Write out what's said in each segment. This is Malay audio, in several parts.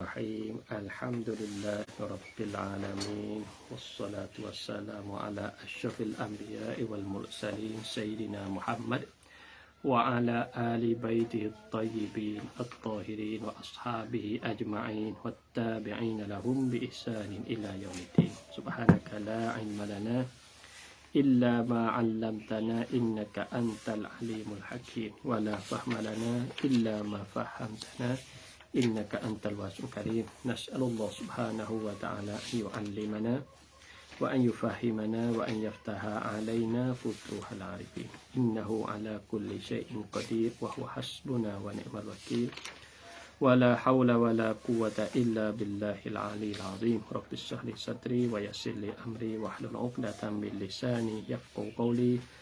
Bismillahirrahmanirrahim. Alhamdulillahirabbil alamin. Wassalatu wassalamu ala asyrafil anbiya'i wal mursalin sayyidina Muhammad wa ala ali baitihi at-tayyibin at-tahirin wa ashabihi ajma'in wattabi'ina lahum bi ihsanin ila yaumiddin. Subhanaka la ilma lana illa ma 'allamtana innaka antal alimul hakim wa la fahma lana illa ma fahamtana innaka antal wasi'ul karim. Nas'alullah subhanahu wa ta'ala an yu'allimana wa an yufahimana wa an yaftaha alaina futuhal arifin. Innahu ala kulli syai'in qadir wa huwa hasbuna wa ni'mal wakil. Wa la hawla wa la quwwata illa billahil aliyil azim. Rabbi shrah li sadri wa yassir li amri wahlul 'uqdatam min lisani yafqahu qawli.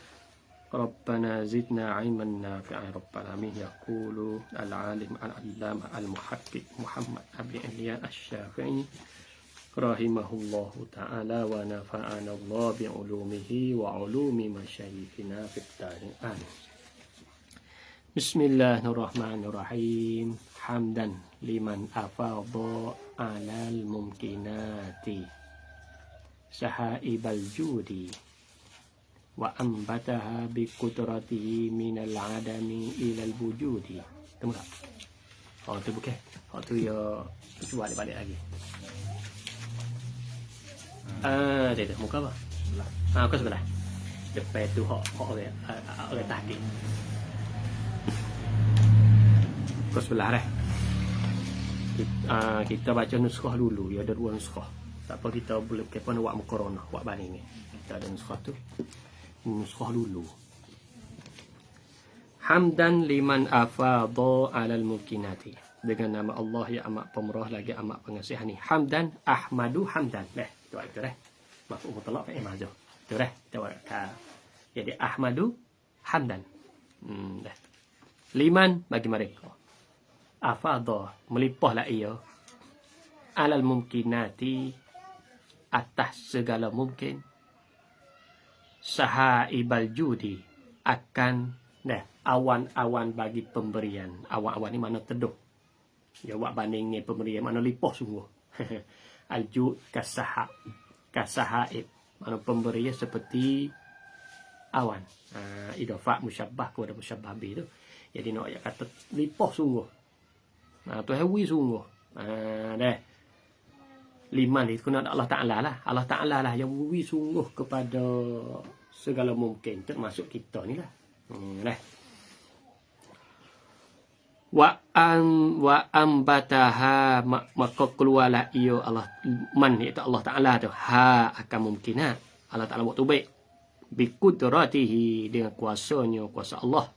Rabbana zidna ilman nafi'an rabbal alamin. Yaqulu al-alim al-allama al-muhaqqiq Muhammad Abi Ilya Asy-Syafi'i rahimahullahu ta'ala wa nafa'ana Allah bi ulumihi wa ulumi masyayikhina fid darin. Amin. Bismillahirrahmanirrahim. Hamdan liman afadha 'alal mumkinati sahaibal judi wa ambataha bi qudratihi minal adami ilal wujudi. Temu tak? Oh tu bukan. Oh tu ya cuba balik lagi. Dia muka apa? Sebelah. Kau sebelah. Depan tu hok oleh tahqiq. Kau sebelah dah. Kita baca nuskhah dulu. Ya ada dua nuskhah. Tak apa kita boleh kepan buat mukarana, buat banding ni. Kita ada nuskhah tu. Nuskhah dulu. Hamdan liman afadha 'alal mumkinati. Dengan nama Allah yang amat pemurah lagi amat pengasih ni. Hamdan ahmadu hamdan. Tu dah. Maf'ul mutlaq fa'il mahdzuf. Tu dah. Jadi ahmadu hamdan. Dah. Liman bagi mereka. Afadha melimpahlah ia 'alal mumkinati atas segala mungkin. Sahaibal judi akan awan-awan bagi pemberian. Awan-awan ni mana teduh. Ya buat banding ni pemberian mana limpah sungguh. Al-jud kasahaib. Mana pemberian seperti awan. Idafah musyabbah kepada musyabbah bi tu. Jadi nak ayat kata limpah sungguh. Tu hewi sungguh. Dah. Liman itu kena Allah Ta'ala lah. Allah Ta'ala lah yang wui sungguh kepada segala mungkin. Termasuk kita ni lah. Dah. Wa ambataha maka keluarlah ia Allah. Man iaitu Allah Ta'ala tu. Ha akan mungkinat. Allah Ta'ala buat tu baik. Biqudratihi dengan kuasanya. Kuasa Allah.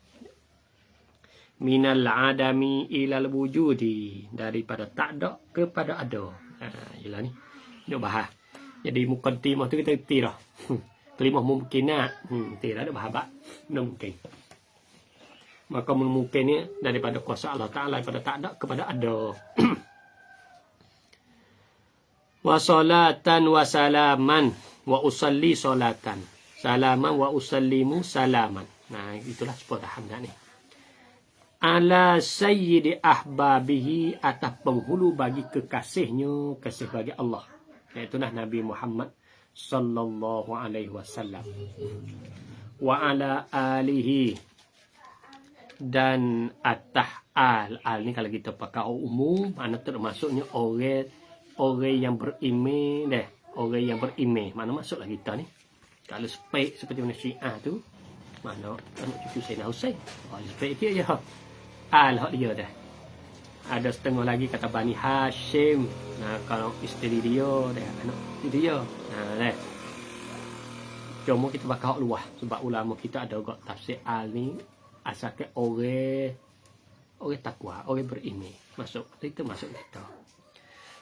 Minal adami ilal wujudi. Daripada tak ada kepada ada. Yelah ni. Dia bahas. Jadi muqaddimah tu kita reti dah. Kelimah mumkinat. Reti dah. Dia bahas bak. Benda mungkin. Maka mungkin ni daripada kuasa Allah Ta'ala. Daripada tak ada kepada ada. Wa salatan wa salaman. Wa usalli salatan. Salaman wa usallimu salaman. Nah itulah sepuluh tahap ni. Ala sayyidi ahbabihi atas penghulu bagi kekasihnya, kasih bagi Allah. Iaitulah Nabi Muhammad sallallahu alaihi wasallam. Wa ala alihi dan atas al ni kalau kita pakai umum, mana termasuknya orang yang beriman dah, orang yang beriman. Mana masuklah kita ni. Kalau spek seperti mana Syiah tu, mana anak cucu Sayyidina Husain. Spek dia je. Hak dia dah. Ada setengah lagi kata Bani Hashim. Nah, kalau isteri dia dah anak dia. Nah, dah. Cuma kita bakal luah sebab ulama kita ada juga tafsir al ni asalkan orang takwa, orang beriman. Masuk kita masuk kita.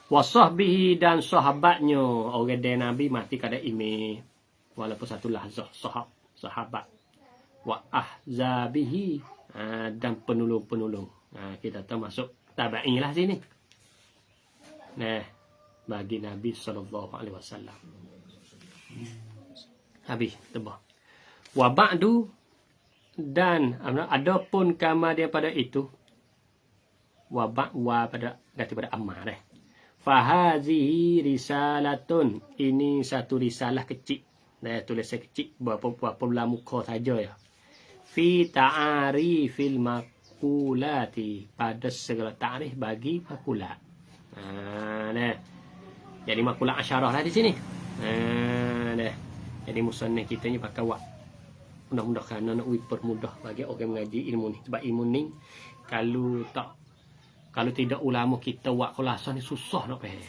Wasahbihi dan sahabatnya, orang dia Nabi mati kada iman. Walaupun satu lahzah sahabat. Wa ahzabihi dan penolong-penolong. Kita termasuk tabi'in lah sini. Nah, bagi Nabi SAW. Habis, tebah. Wa ba'du dan adapun kama daripada itu. Wa pada ganti pada amma dah. Fahazihi risalatun. Ini satu risalah kecil. Tulisan kecil. Berapa belah muka saja ya. Fi ta'arifil makulati. Pada segala ta'rif bagi makulat. Jadi makulat asyarah lah di sini. Jadi musannif kita ni pakai wak. Mudah-mudahan nak permudah bagi orang mengaji ilmu ni. Sebab ilmu ni kalau tidak ulama kita buat khulasan ni susah nak faham.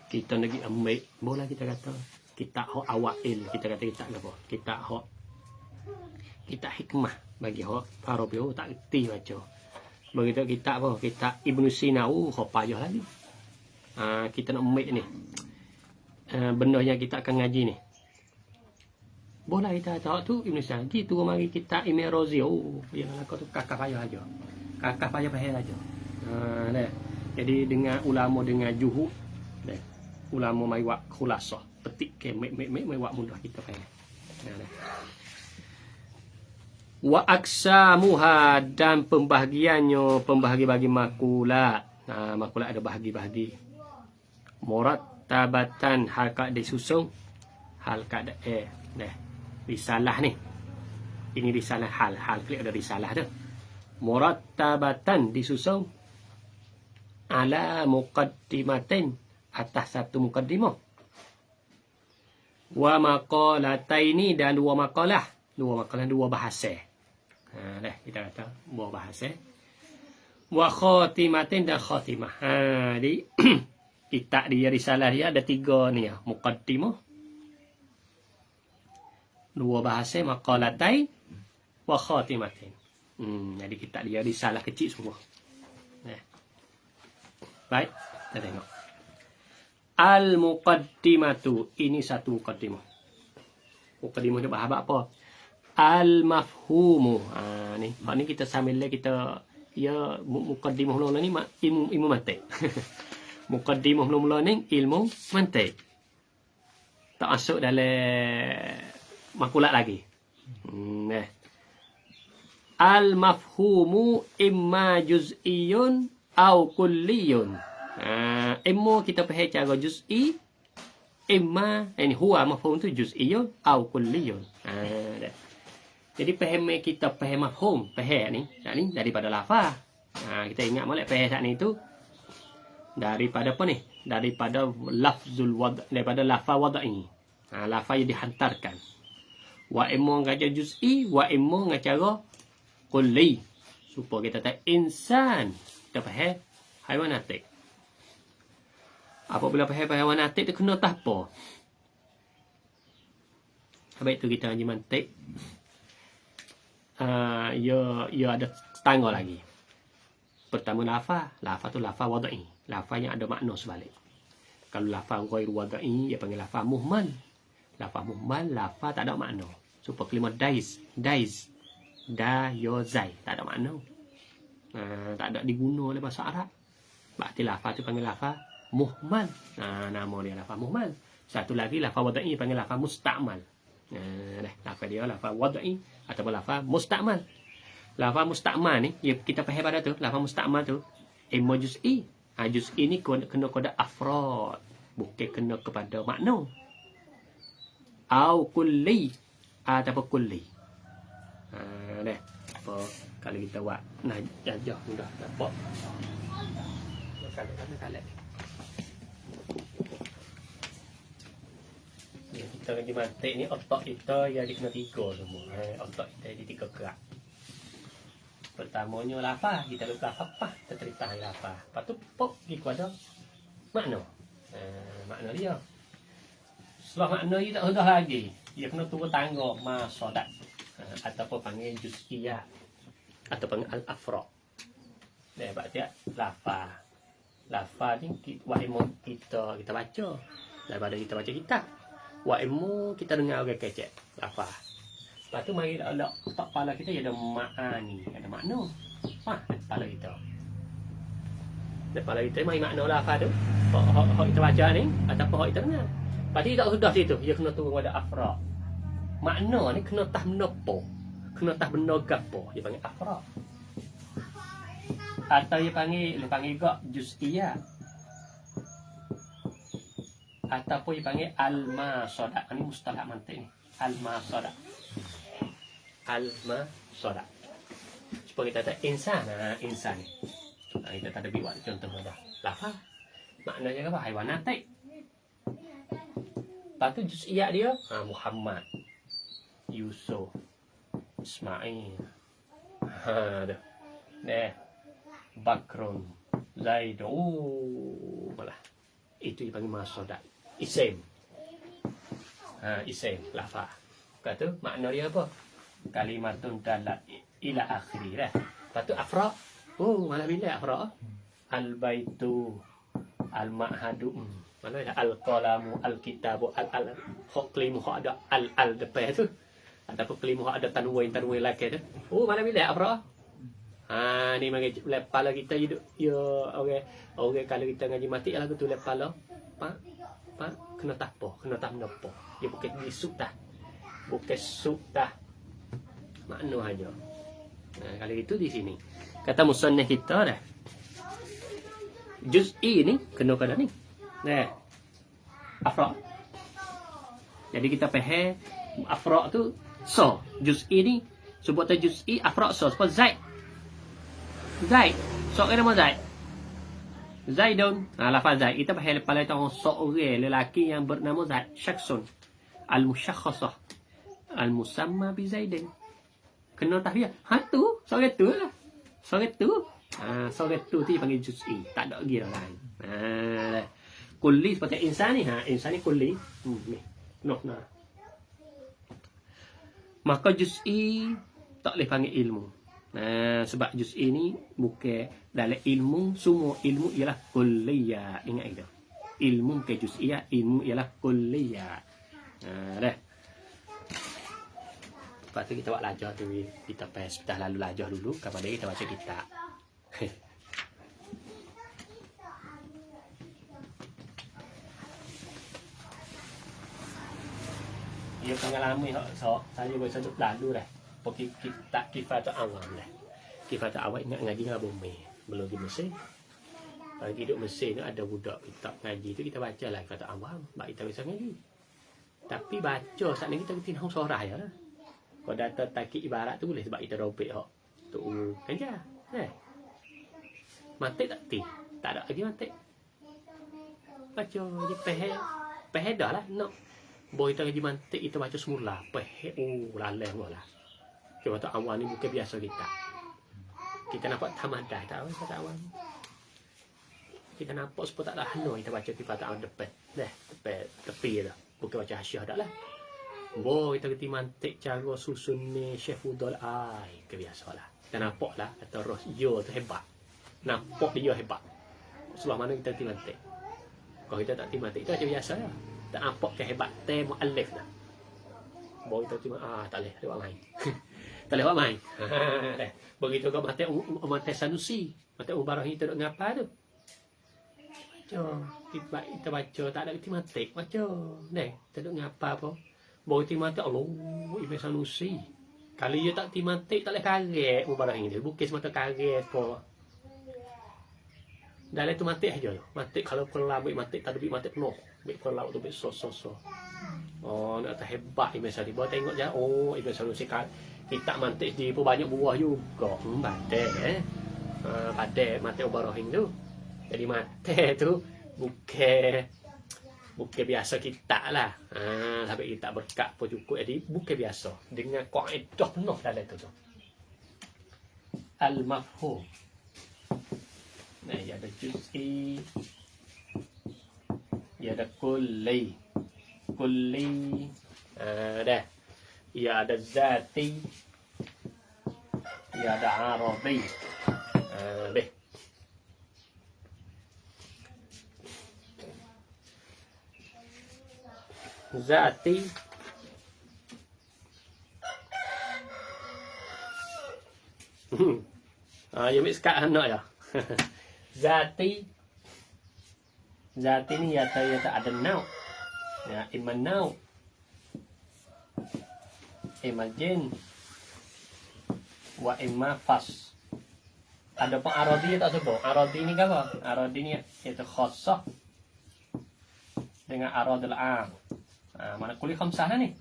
Kita lagi ambil bola kita kata kita hak awail, kita kata kita apa? Kita hikmah bagi hak Farabi tak reti baca. Begitu kita apa? Kita Ibnu Sina hak payah lagi. Kita nak ambil ni. Benda yang kita akan ngaji ni. Bola kita tahu tu Ibnu Sina. Gitu mari kita Imam Razi. Yang kau tu kakak payah aja. Kakak payah aja. Jadi dengan ulama dengan juhud, ulama mai wak khulasah, petik ke mai wak mudah kita faham. Wa aksamuha dan pembahagiannya, pembahagi makulat. Makulat ada bahagi-bahagi. Murattabatan halkat disusun, halkat risalah ni. Ini risalah hal klik ada risalah tu. Murattabatan disusun ala muqaddimatin atas satu muqaddimah. Wa maqalataini dan dua maqalah. Dua bahasa. Kita kata dua bahasa. Wa khatimatin dan khatimah. Jadi kitab dia risalah dia ada tiga ni ya. Muqaddimah. Dua bahasa maqalatain wa khatimatin. Jadi kita dia risalah kecil semua. Baik, kita tengok. Al-muqaddimatu. Ini satu muqaddimah. Muqaddimah dia bahas apa? Al-mafhumu. Ni kita sambil kita muqaddimah mula-mula ni ilmu mantik. Muqaddimah mula-mula ni ilmu mantik. Tak masuk dalam makulat lagi. Al-mafhumu imma juz'iyun au kulliyun. Imma kita faham cara juz'i, imma ini huwa mafhum tu juz'iyun au kulliyun. Jadi faham kita faham mafhum, faham ni daripada lafaz. Kita ingat molek faham saat ni tu daripada apa ni? Daripada lafzul wad', daripada lafaz wad'i. Lafaz yang dihantarkan. Wa imma ngajar juz'i, wa imma ngajar kulli. Supaya kita tahu insan. Kita faham hayawanatik. Apabila faham hayawanatik, dia kena tahu apa? Habis itu kita ngaji mantik. Ia ada setengah lagi. Pertama lafaz. Lafaz tu lafaz wad'i. Lafaz yang ada makna sebalik. Kalau lafaz ghair wad'i, ia panggil lafaz muhmal. Lafaz muhmal, lafaz tak ada makna. Supaya kalimah daiz. Da, yo, zai. Tak ada makna. Tak ada diguna oleh bahasa Arab. Berarti lafaz tu panggil lafaz muhmal. Nama dia lafaz muhmal. Satu lagi lafaz wad'i panggil lafaz musta'mal. Lafaz dia lafaz wad'i ataupun lafaz musta'mal. Lafaz musta'mal ni, kita faham pada tu. Lafaz musta'mal tu imma juz'i. Juz'i ni kena kepada afrad. Bukan kena kepada makna. Au kulli. Ataupun kulli. Apa kalau kita buat jajah mudah dapat. Kalau kita lagi mantik ni otak kita jadi kena tiga semua. Otak kita jadi tiga kerak. Pertamanya lafaz, kita lupa apa kita cerita lafaz. Lepas tu pop pergi kepada makna. Makna dia. Setelah makna dia tak sudah lagi. Dia kena turun tangga masadak. Ataupun panggil juz'iyah. Atau panggil al-afra. Berarti lafaz. Lafaz ni wa'immu kita baca. Daripada kita baca kitab. Wa'immu kita dengar orang kecek. Lafaz. Lepas tu mari ada otak kepala kita ada ma'ani. Ada makna. Kepala kita. Kepala kita mari makna lafaz tu. Hak kita baca ni. Ataupun hak kita dengar. Lepas tu tak sudah situ. Dia kena turun pada afra. Makna ni kena tah benda apa? Kena tah benda gapo? Dia panggil afra. Atau dia panggil gak juz'iyah. ataupun dipanggil al-masadah. Ini mustalah mantik ni. Al-masadah. Al-masadah. Supaya kita kata insan. Insan ni. Kita tak ada buat contoh dah. Lafaz. Maknanya apa? Haiwan natik. Lepas tu juz'iyat dia. Muhammad. Yusuf. Ismail. Dah. Bakrun. Zaid. Malah. Itu dipanggil masadah. Isim. Isim. Lafaz. Kata makna dia apa? Kalimatun dalat ila akhiri lah. Lepas tu afra. Malah bila afra? Al-baitu. Al-ma'hadu. Mana ada al-qalamu, al-kitabu, al-kelimu ada al depan tu. Ataupun kelimu ada tanwin lagi tu. Mana bila afra? Ni mari lepala kita hidup. Okey kalau kita ngaji mati lah tu lepala. Pak kena tapo, kena tamnopo. Dia bukan disuk dah. Bukan suk dah. Makna aja. Kalau itu di sini. Kata musannif kita dah. Juz'i ni kena ni. Afra. Jadi kita faham afra tu so. Juz'i ni sebut juz'i afra so. Sebab Zaid. So nama Zaid. Zaidun. Lafaz Zaid. Kita faham pada orang seorang lelaki yang bernama Zaid. Syakhsun. Al-musyakhasah. Al-musamma bi Zaidin. Kena tahiyah. Tu. Seorang tu lah. Seorang tu. Seorang tu dipanggil juz'i. Tak ada lagi dah lain. Kulli seperti insan ni. Insan ni kulli. Nah. Maka juz'i tak boleh panggil ilmu. Sebab juz'i ni bukan dalam ilmu. Semua ilmu ialah kulliyah. Ingat itu. Ilmu bukan juz'iyah. Ilmu ialah kulliyah. Dah. Lepas tu kita buat lajar tu. Kita dah lalu lajar dulu. Kepada kita baca kitab. Ia pengalaman saya baca lalu dah. Pergi kitab Kifatul Awam dah. Kifatul Awam ingat ngaji dengan bumi. Belum di Mesir. Kalau hidup Mesir ni ada budak kitab ngaji tu kita baca lah Kifatul Awam. Sebab kita bisa ngaji. Tapi baca saat ni kita kena sorah ya. Kalau data takik ibarat tu boleh sebab kita robek hok. Tu kerja. Matik tak ti. Tak ada lagi matik. Baca je peh dah lah. No. Boy kita ngaji mantik kita baca semula. Peh laleh lah. Kita tak awal ni bukan biasa kita. Kita nampak tamadah tak awal kita awal. Kita nampak sepuluh tak dah no kita baca kita tak awal depan. Tepi dah. Bukan baca hasyah dah lah. Boy kita kerti mantik cara susun ni Syekh Fudul kebiasalah. Kita nampak lah kata roh yo tu hebat. Nampak dia hebat. Sebab mana kita kerti mantik. Kalau kita tak kerti mantik itu macam biasa lah. Tak nampak kehebatan mu'allif dah. Boy kita cuma tak boleh lewat main. Tak lewat main. Begitu kau mati Sanusi. Mati Ubarah itu duk ngapa tu? Baca. Kita baca tak ada kerti mantik. Baca. Kita duk ngapa apa? Boy kerti mantik Allah. Ibn Sanusi. Kalau dia tak kerti mantik tak boleh kaget Ubarah ini. Bukan semata kaget apa. Dalam itu mantik aja. Mantik kalau kelam mantik tak ada mantik penuh. Baik kelam tu baik so. Nak terhebat Ibn Sanusi. Bawa tengok je. Ibn Sanusi kita mantik dia pun banyak buah juga. Badai badai mati Ubarahim tu. Jadi mati tu bukan biasa kita lah. Sampai kita berkat pun cukup. Jadi bukan biasa. Dengan kaedah penuh dalam tu. Al-mafhum. Ia ada juz'i. Ia ada kulli. Dah. Ia ada zati. Ia ada aradi. Zati. Yang miskat anak ya. Zati ni ya tak ada nau. Ya iman nau. Imagine wa imma fas. Ada pun aradi tak sebut. Aradi ni apa? Aradi ni itu khassah. dengan aradul am. Mana kuliah khamsah ni?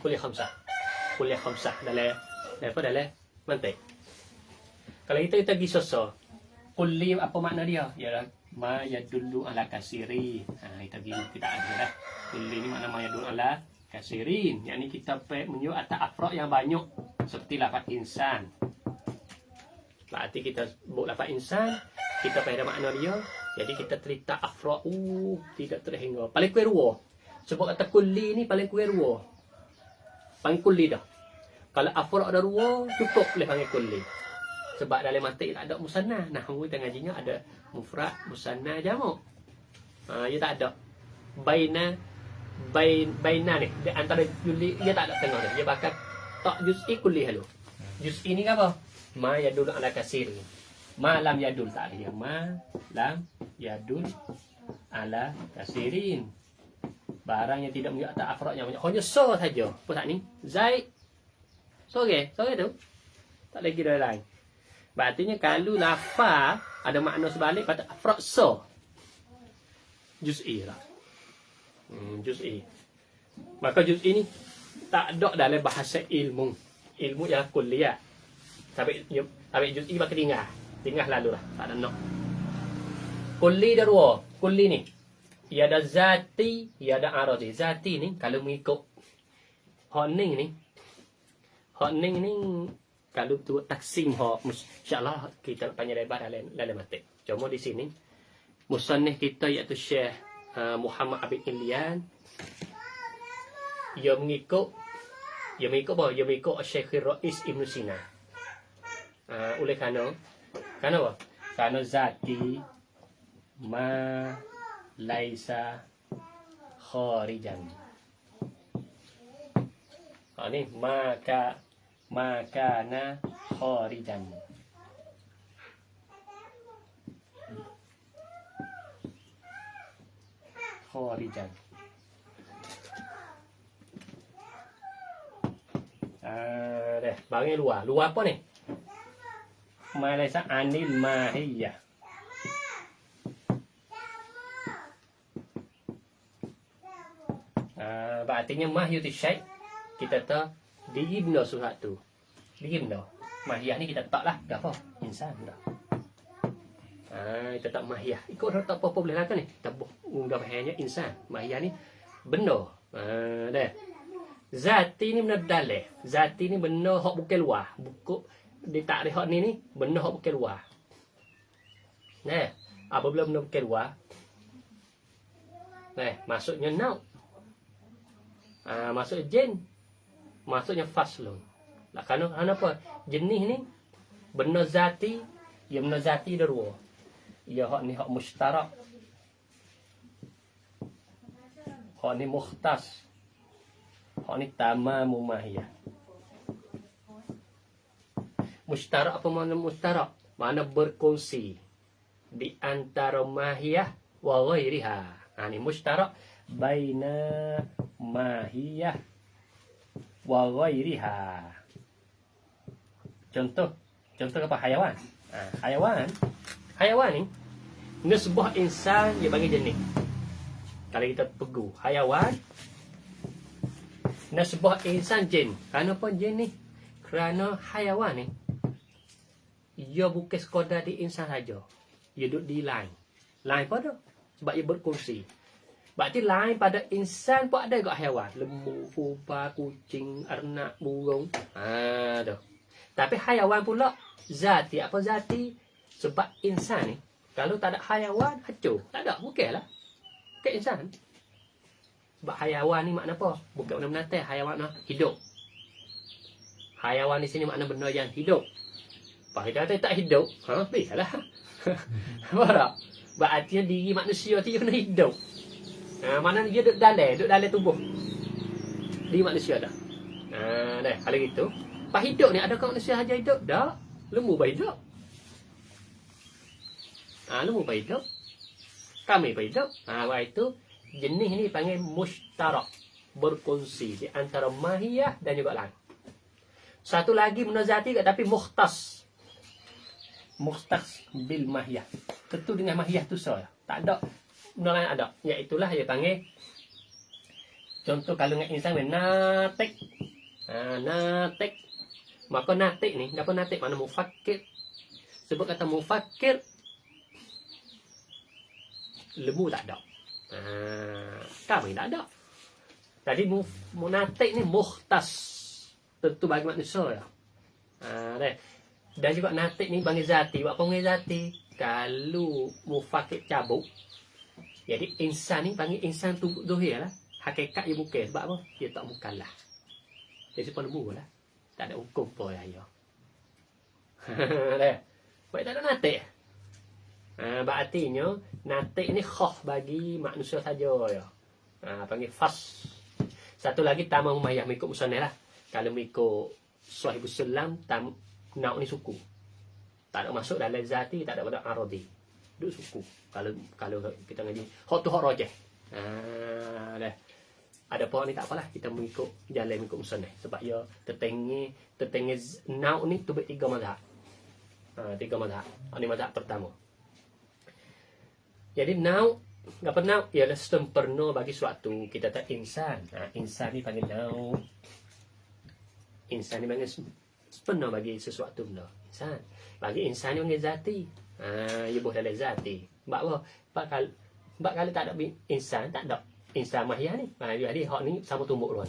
Kuliah khamsah. Kuliah khamsah dalam apa dalam mantik. Kalau kita pergi sosok, kulli apa makna dia? Ialah ma yadullu ala kasirin. Kita tidak ada dah. Kulli ni makna ma yadullu ala kasirin. Yang ni kita menunjuk atas afrod yang banyak. Seperti lafaz insan. Berarti kita sebut lafaz insan, kita pada makna dia. Jadi kita cerita afrod tidak terhingga. Paling kurang dua. Sebab kata kulli ni paling kurang dua. Paling kulli dah. Kalau afrod ada dua, cukup boleh panggil kulli. Sebab dalam matik tak ada musanna. Nahwu dan ngajinya ada mufrad, musanna, jamak. Dia tak ada. Baina ni di antara kulli dia tak ada tengah dia. Dia bakal tak juz'i kulli halu. Juz'i ni apa? Ma yadul ala kasir. Ma lam yadul tak ada dia. Ma lam yadul ala kasirin. Barang yang tidak menunjuk atas afrad yang banyak. Hanya so saja. Apa tak ni? Zaid. Sore tu. Tak lagi dah lain. Berartinya kalau lafaz ada makna sebalik pada afrad so. Juz'i lah. Juz'i. Maka juz'i ni tak ada dalam bahasa ilmu. Ilmu ialah kulliyah. Sampai juz'i bakal tinggal. Tinggal lalu lah. Tak ada nak. Kulli dah dua. Kulli ni. Ia ada zati, ia ada aradi. Zati ni kalau mengikut honing ni. Honing ni kalau tu taksim insya-Allah kita panjang lebar dalam matik. Cuma di sini musannif kita iaitu Syekh Muhammad Abid Ilian ia mengikut apa? Ia mengikut Syekh Rais Ibn Sina. Oleh kerana apa? Kerana zati ma laisa kharijan. Ni makana kharijan. Kharijan. Deh, bagi luar. Luar apa ni? Malaysia anil mahiyah. Artinya mahyuti syai' kita tak digibna surat tu. Digibna. Mahiyah ni kita tak lah. Dah apa? Insan dah. Kita tak mahiyah. Ikut dah tak apa-apa boleh lah kan ni. Kita dah mahiyahnya insan. Mahiyah ni benda. Dah. Zati ni benda dalih. Zati ni benda hak bukan luar. Buku di takrif hak ni benda hak bukan luar. Nah, apabila benda bukan luar. Nah, maksudnya nau. Masuk jen. Maksudnya faslun. Lah kerana apa? Jenis ni benda zati, ia benda zati dah dua. Ia hak ni hak mustarak. Hak ni mukhtas. Hak ni tamamu mahiyah. Mustarak apa makna mustarak? Makna berkongsi di antara mahiyah wa ghairiha. Ni mustarak baina mahiyah wa ghairiha. Contoh apa? Hayawan. Hayawan ni sebuah insan dia bagi jenis. Kalau kita pegu hayawan sebuah insan jin. Kenapa jin ni? Kerana hayawan ni ia bukan sekadar di insan saja. Ia duduk di lain. Lain pada sebab ia berkongsi. Berarti lain pada insan pun ada juga haiwan. Lembu, pupa, kucing, arnak, burung. Dah. Tapi haiwan pula zati. Apa zati? Sebab insan ni kalau tak ada haiwan, hancur. Tak ada, bukanlah. Bukan insan. Sebab haiwan ni makna apa? Bukan benda binatang, haiwan ni hidup. Haiwan di sini makna benda yang hidup. Pak kita tak hidup, biarlah. Apa tak? Berarti diri manusia tu kena hidup. Mana dia duduk dalam tubuh di manusia dah. Dah kalau gitu. Pas hidup ni adakah manusia saja hidup? Tak. Lembu pun hidup. Lembu pun hidup. Kami pun hidup. Sebab itu jenis ni panggil mustarak. Berkongsi di antara mahiyah dan juga lain. Satu lagi munazati tapi mukhtas. Mukhtas bil mahiyah. Tentu dengan mahiyah tu saja. Tak ada benda lain ada. Iaitulah dia panggil, contoh kalau dengan insan natik. Natik. Maka natik ni, apa natik? Mana mufakir. Sebab kata mufakir, lembu tak ada. Kami tak ada. Jadi munatik ni muhtas. Tentu bagi manusia ya. Dan juga natik ni bagi zati. Apa panggil zati? Kalau mufakir cabuk, jadi insan ni panggil insan tubuh zuhir lah. Hakikat dia bukan. Sebab apa? Dia tak mukallah. Dia sepa lembu lah. Tak ada hukum pun ya. Baik tak ada natik. Berartinya natik ni khas bagi manusia saja ya. Panggil fas. Satu lagi tamam umayyah mengikut musannaf lah. Kalau mengikut Sahibus Sulam nauk ni suku. Tak ada masuk dalam zati, tak ada pada aradi. Duk suku. Kalau kita ngaji hak tu hak rajih. Ada pohon ni tak apalah, kita mengikut jalan mengikut musannaf sebab ya tertengi nauk ni tu tiga mazhab. Tiga mazhab. Ini mazhab pertama. Jadi nauk apa nauk ialah sempurna bagi suatu. Kita tak insan. Insan ni panggil nauk. Insan ni panggil sempurna bagi sesuatu benda. Insan. Bagi insan ni panggil zati. Ia boleh dalam zati. Sebab apa? Sebab kalau tak ada insan, tak ada insan mahyah ni. Jadi hak ni sama tumbuk luar.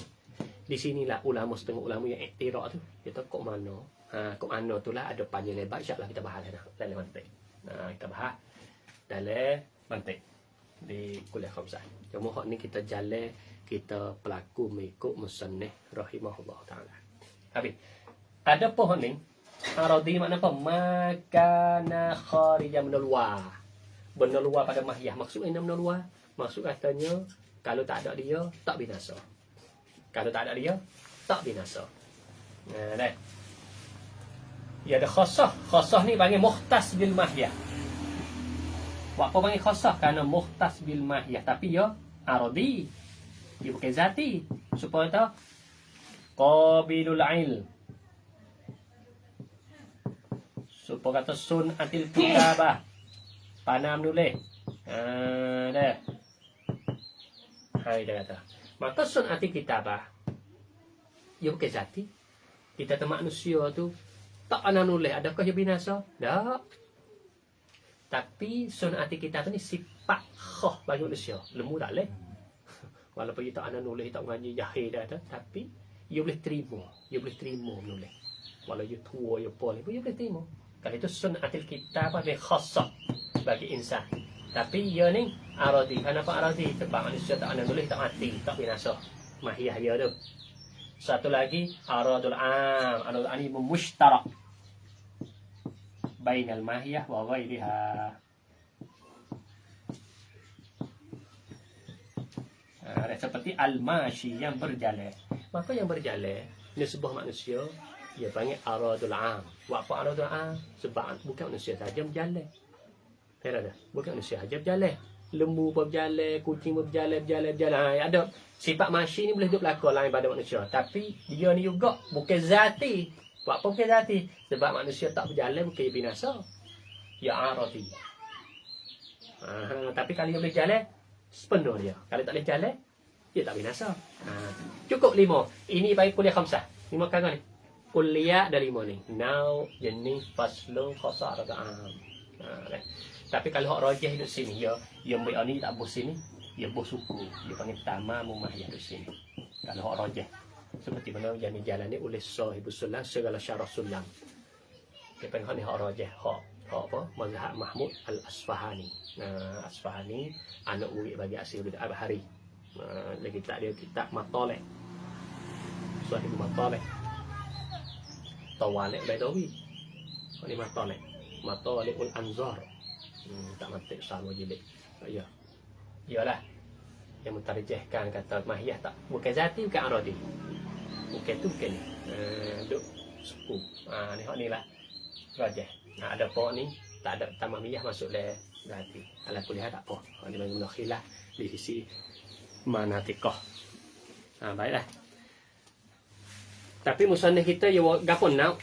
Di sinilah ulama setengah ulama yang iktiraf tu. Kita kok mana? Kok mana tu lah ada panjang lebar. InsyaAllah kita bahas dalam mantik. Kita bahas dalam mantik di kuliah khamsah. Cuma hak ni kita jalan, kita pelaku mengikut musannaf rahimahullah taala. Habis. Ada pohon ni aradi makna apa? Makana kharijan min luar. Benda luar pada mahyah. Maksudnya benda luar. Maksud katanya kalau tak ada dia tak binasa. Kalau tak ada dia tak binasa. Dah. Ya ada khasah. Khasah ni panggil mukhtas bil mahyah. Apa panggil khasah? Kerana mukhtas bil mahyah. Tapi ya aradi. Dia bukan zati. Supaya tahu qabilul ilm. Supaya kata sun atil kitabah. Panah menulis. Dah. Hai dia kata. Maka sun atil kitabah. Dia bukan zati. Kita tu manusia tu tak panah menulis. Adakah dia binasa? Tak. Tapi sun atil kitabah ni sifat khas bagi manusia. Lembu tak boleh. Walaupun dia tak panah menulis, tak mengaji jahil dah tu. Tapi dia boleh terima. Dia boleh terima menulis. Walau dia tua, dia boleh. Dia boleh terima. Kalau itu sunnatil kitabah ni khasah bagi insan. Tapi dia ni aradi. Kenapa aradi? Sebab manusia tak ada nulis, tak mati, tak binasa. Mahyah dia tu. Satu lagi aradul am. Aradul am ni mushtarak bainal mahyah wa ghairiha. Seperti al-mashi yang berjalan. Maka yang berjalan ni sebuah manusia. Dia panggil aradul am. Buat apa aradul am? Sebab bukan manusia saja berjalan. Kira dah. Bukan manusia saja berjalan. Lembu pun berjalan, kucing pun berjalan. Ada sifat masyi ni boleh hidup belaka lain pada manusia. Tapi dia ni juga bukan zati. Buat apa bukan zati? Sebab manusia tak berjalan bukan binasa. Ya aradi. Tapi kalau dia boleh jalan, sepenuh dia. Kalau tak boleh jalan, dia tak binasa. Cukup 5. Ini bagi kuliah khamsah. 5 kali ni. Kuliah dari 5 ni. Now, jenis, faslun, khasar, am. Tapi kalau hak rajih duduk sini, yang baik ni tak bos sini, dia bos suku. Dia panggil tamam umayyah duduk sini. Kalau hak rajih. Seperti mana jalan ni oleh Sahibus Sulam, segala syarah sulam. Dia panggil hak ni hak rajih. Hak apa? Mazhab Mahmud Al-Asfahani. Asfahani, anak murid bagi Asyid Al-Abhari. Lagi tak dia kitab Matalek. Sahibul Matalek. Tawalik Baidawi. Ini Matalek. Matalekul Anzar. Tak mati sama jilid. Ya. Iyalah. Yang mentarjihkan kata mahyah tak. Bukan zati, bukan aradi. Bukan tu, bukan ni. Duk suku. Ni hak ni lah. Rajih. Ada apa ni. Tak ada tamamiyah masuk le zati. Ala kuliah tak apa. Ni bagi menakhilah. Di sisi manatikah. Baiklah. Tapi musannaf kita ya gapon nau.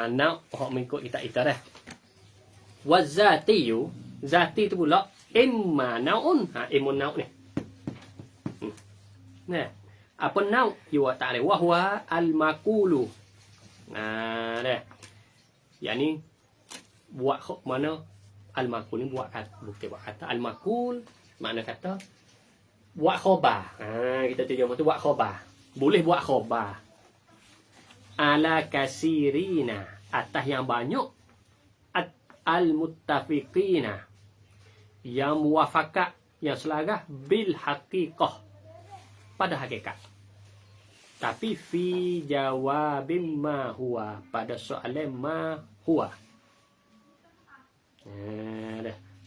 Nau hok mengikut kita dah. Wazatiyu, zati tu pula Imma naun. Imun naun ni. Nah, apa naun? Iwa ta'rif. Wahwa al-makulu. Nah, dah. Yang ni, buat mana al-makul ni buat kata. Bukan buat kata. Al-makul, makna kata, buat khobar. Kita terjemah tu buat khobar. Boleh buat khobar. Ala kasirina. Atas yang banyak. Al-muttafiqina. Yang muwafakat. Yang selarah. Bil haqiqah. Pada hakikat. Tapi fi jawabim ma huwa. Pada soalan ma huwa.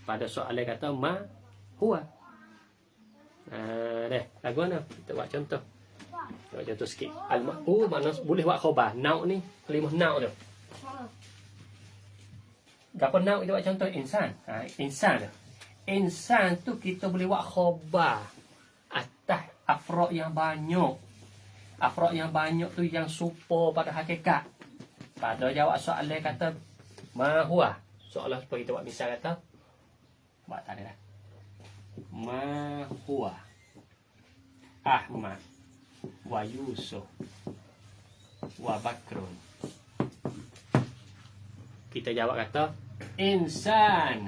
Pada soalan kata ma huwa. Lagu mana? Kita buat contoh. Buat contoh sikit. Al-ma'u makna boleh buat khabar. Nau ni kalimah nau tu. Gapo nau kita buat contoh insan. Insan tu. Insan tu kita boleh buat khabar atas afrod yang banyak. Afrod yang banyak tu yang serupa pada hakikat. Pada jawab soalan kata ma huwa. Soalan supaya kita buat misal kata buat tadi dah. Ma huwa Ahmad wa Yusuf wa Bakrun. Kita jawab kata insan.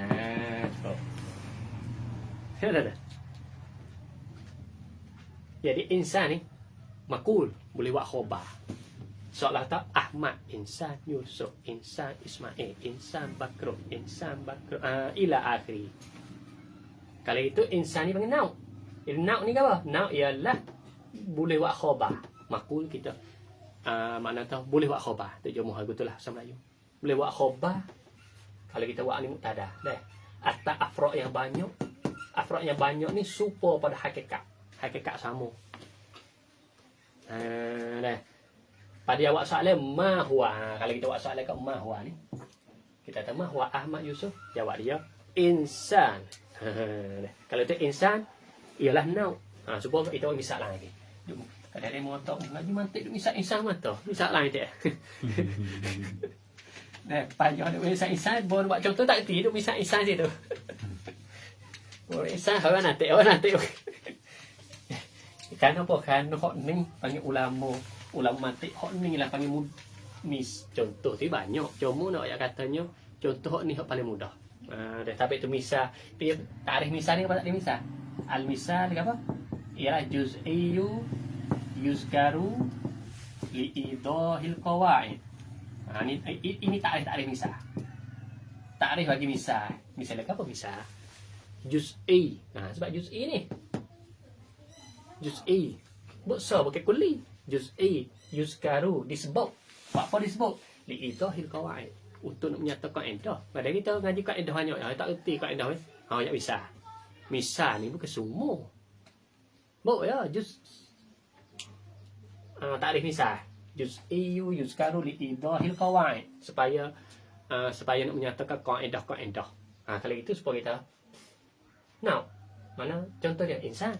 Jadi insan ni makul boleh buat khabar. Soalan kata Ahmad, insan Yusuf, insan Ismail, insan Bakrun, insan Bakrun, ila akhiri. Kalau itu insan ni panggil nau. Jadi nau ni apa? Nau ialah boleh buat khabar. Makul kita makna tahu boleh buat khabar. Terjemah betul lah bahasa Melayu. Boleh buat khabar kalau kita buat ni mubtada. Dah. Atas afrod yang banyak. Afrod yang banyak ni serupa pada hakikat. Hakikat sama. Dah. Pada jawab soalan ma huwa. Kalau kita buat soalan kat ma huwa ni. Kita kata ma huwa Ahmad Yusuf. Jawab dia insan. Kalau itu insan ialah nau. Supaya kita buat misal lagi. Kadang-kadang motor ngaji mantik duk misal insan mata. Misal lain tak. Nah, payah duk misal insan, bon buat contoh tak erti duk misal insan situ. Bon insan orang nanti. Kan apa kan hok ni panggil ulama mantik hok ni lah panggil mis contoh tu banyak. Cuma nak ayat katanya contoh hok ni hok paling mudah. Dah tapi tu misal, tarikh misal ni apa tak misal? Al-misal apa? Ialah juz'iyyu yuzkaru li'idahil qawaid. Ini tarikh misal. Tarikh bagi misal. Misalnya apa misal? Juz'i. Sebab juz'i ni. Juz'i. Besar bukan kulli. Juz'i yuzkaru disebut. Apa disebut? Li'idahil qawaid. Untuk nak menyatakan kaedah. Padahal kita ngaji kaedah banyak. Tak erti kaedah ni. Tak bisa. Misal ni bukan semua. Ya, takrif misal. Juz'iyyu yuzkaru li'idahil qawaid. Supaya nak menyatakan kaedah-kaedah. Kalau itu supaya kita now. Mana contohnya insan.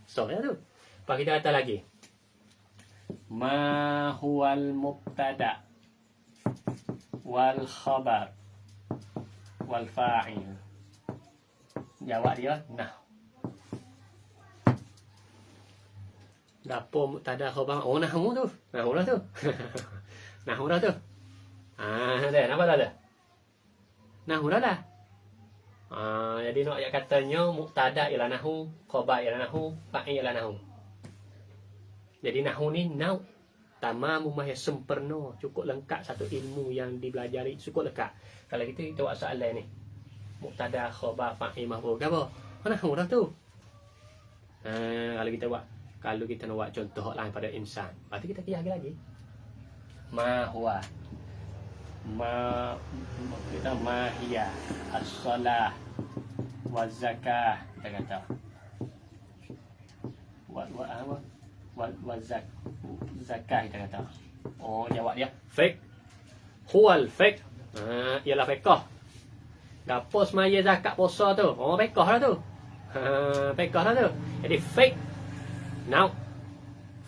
So ya tu. Pak kita kata lagi. Ma huwal mubtada wal khabar wal fa'il. Jawab dia nah. Dapur mubtada khabar. Oh nahmu tu. Nahmu dah tu. Nahmu dah tu. Dah nampak dah dah. Nahmu dah dah. Jadi nak ayat katanya mubtada ialah nahwu, khabar ialah nahwu, fa'il ialah nahwu. Jadi nahwu ni nau tamam yang sempurna, cukup lengkap satu ilmu yang dipelajari, cukup lengkap. Kalau kita buat soalan ni. Mubtada, khabar, fa'il, maf'ul, apa? Nahwu dah tu. Kalau kita nak buat contoh lain pada insan, berarti kita kiyah lagi. Ma huwa. Kita ma hiya as-salah wa zakah, kita kata. Wa zakah kita kata. Oh, jawab dia fake. Huwal fake. Ialah fiqh. Gapo semaya zakat puasa tu? Oh, fiqh lah tu. Fiqh lah tu. Jadi fake. Now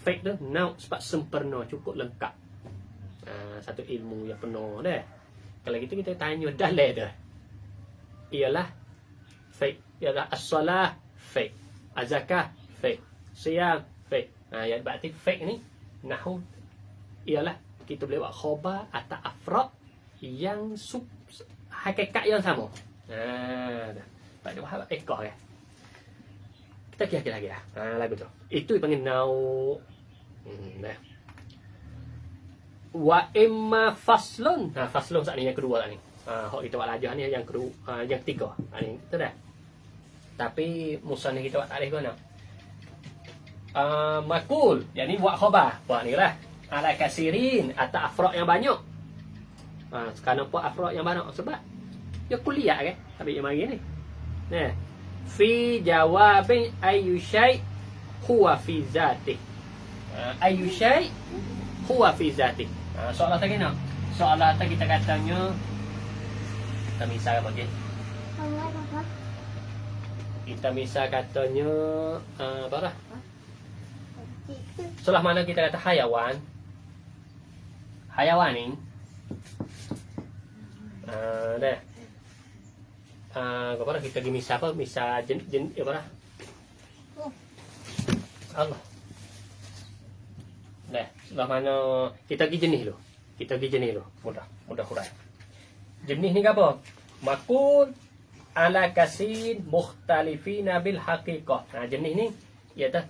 fake tu now sebab sempurna, cukup lengkap. Satu ilmu yang penuh dah. Kalau gitu kita tanya dalil tu. Ialah fi. Ialah as-salah fi. Az-zakah fi. Siyam fi. Yang berarti fi ni nahwu ialah kita boleh buat khabar atau afrad yang hakikat yang sama. Pada wahab ekor ya. Kita kira-kira lagi lah. Lagu tu. Itu dipanggil nau. Wa imma faslun. Faslun saat ni yang kedua tak ni. Hok kita buat lajah ni yang kedua, yang ketiga. Ni kita dah. Tapi musan ni kita buat tarikh mana? Makul. Yang ni buat khabar. Buat ni lah. Ala kasirin atau afrad yang banyak. Kenapa afrad yang banyak? Sebab dia kuliah kan. Tapi yang mari ni. Nah. Fi jawabin ayyu syai' huwa fi zatih. Ayyu syai' huwa fi zatih. Soalan tadi nak. Soalan tadi kita katanya kita misal apa je? Kita misal katanya apa dah? Setelah mana kita kata hayawan. Hayawan ni dah. Apa dah kita pergi misal apa? Misal jenis apa dah? Allah. Dah, setelah mana kita pergi jenis dulu. Kita pergi jenis dulu. Mudah huraian. Jenis ni apa? Makul ala kasin mukhtalifina bil haqiqah. Jenis ni iaitu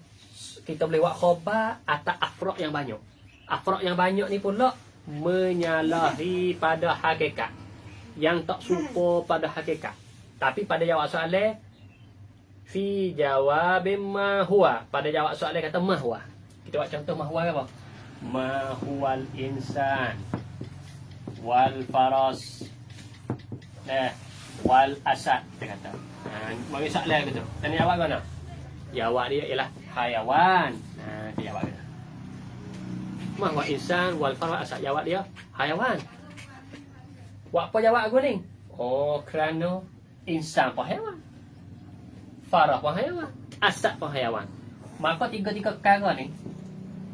kita boleh buat khabar atau afrad yang banyak. Afrad yang banyak ni pula menyalahi pada hakikat. Yang tak serupa pada hakikat. Tapi pada jawab soalan fi jawabim ma huwa. Pada jawab soalan kata ma huwa. Kita buat contoh ma huwa apa? Ma huwal insan wal faras. Wal asad dia kata. Bagi soalan gitu. Tanya jawab mana? Jawab dia ialah hayawan. Dia jawab dia. Ma huwal insan wal faras asad. Jawab dia hayawan. Buat apa jawab aku ni? Kerana insan pun haiwan. Farah pun haiwan. Asad pun haiwan. Maka tiga-tiga perkara ni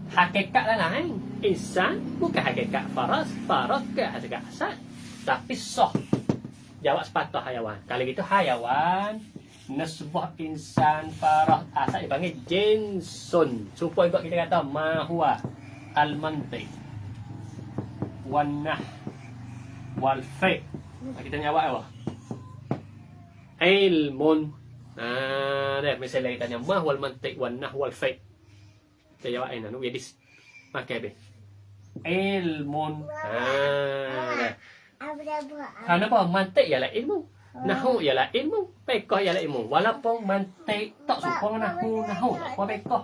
hakikat lain. Insan bukan hakikat faras. Faras bukan hakikat asad. Tapi sah. Jawab sepatah haiwan. Kalau gitu haiwan nasbah insan farah asad dipanggil jinsun. Supaya juga kita kata ma huwa al-mantiq wan nah wal fi'. Kita jawab apa? Ilmun. Dah misalnya kita tanya ma wal mantiq wan nah wal fi'. Kita jawab ini nu jadi pakai be. Ilmun. Dah. Kenapa mantiq ialah ilmu? Nahwu ialah ilmu, fiqh ialah ilmu. Walaupun mantiq tak serupa nahwu tak serupa fiqh.